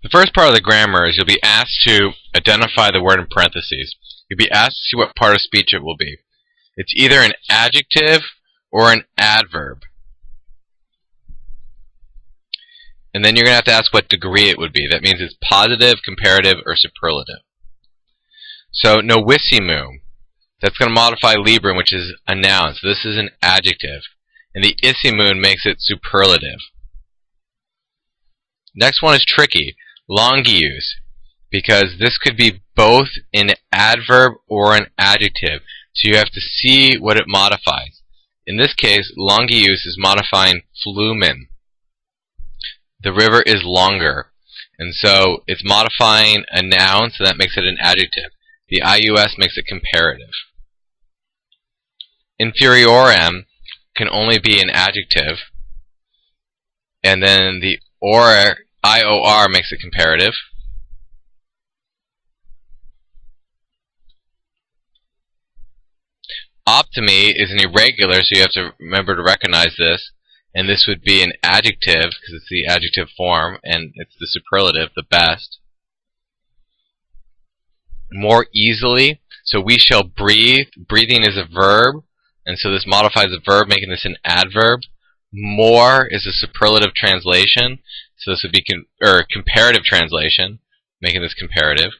The first part of the grammar is you'll be asked to identify the word in parentheses. You'll be asked to see what part of speech it will be. It's either an adjective or an adverb. And then you're going to have to ask what degree it would be. That means it's positive, comparative, or superlative. So, novissimu, that's going to modify librum, which is a noun. So this is an adjective. And the issimun makes it superlative. Next one is tricky, longius, because this could be both an adverb or an adjective. So you have to see what it modifies. In this case, longius is modifying flumen. The river is longer. And so it's modifying a noun, so that makes it an adjective. The ius makes it comparative. Inferiorem can only be an adjective. And then the IOR makes it comparative. Optimi is an irregular, so you have to remember to recognize this. And this would be an adjective, because it's the adjective form, and it's the superlative, the best. More easily, so we shall breathe. Breathing is a verb, and so this modifies a verb, making this an adverb. More is a superlative translation, so this would be comparative translation, making this comparative.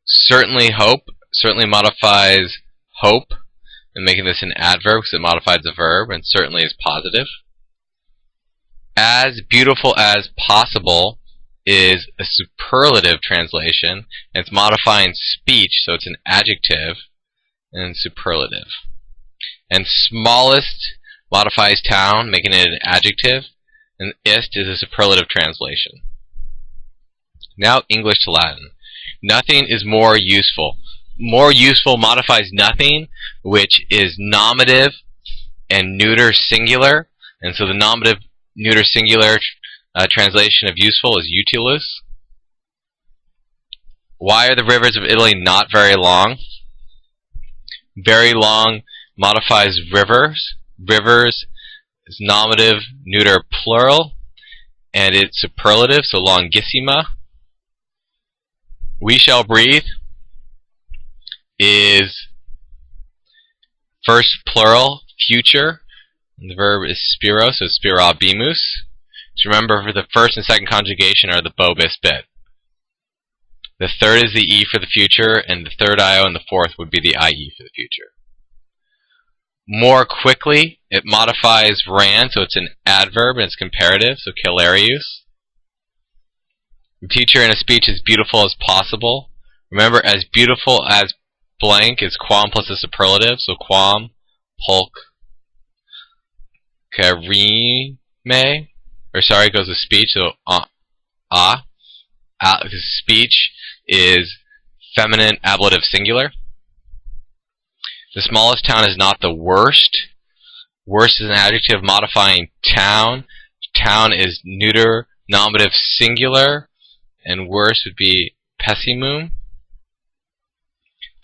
Certainly hope, certainly modifies hope, and making this an adverb because it modifies a verb, and certainly is positive. As beautiful as possible is a superlative translation, and it's modifying speech, so it's an adjective and superlative. And smallest modifies town, making it an adjective, and ist is a superlative translation. Now English to Latin. Nothing is more useful. More useful modifies nothing, which is nominative and neuter singular. And so the nominative neuter singular translation of useful is utilus. Why are the rivers of Italy not very long? Very long modifies rivers. Rivers is nominative neuter plural, and it's superlative, so longissima. We shall breathe is first plural, future, and the verb is spiro, so spirabimus. So remember, for the first and second conjugation are the bo bis bit. The third is the e for the future, and the third io and the fourth would be the ie for the future. More quickly, it modifies ran, so it's an adverb and it's comparative, so celerius. The teacher in a speech is beautiful as possible. Remember, as beautiful as blank is quam plus a superlative, so quam, pulch, karime, it goes with speech, so speech is feminine ablative singular. The smallest town is not the worst. Worst is an adjective modifying town. Town is neuter nominative singular, and worst would be pessimum.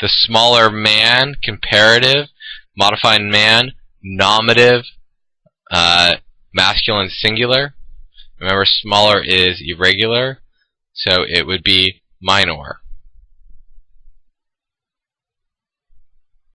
The smaller man, comparative, modifying man, nominative, masculine singular. Remember, smaller is irregular, so it would be minor.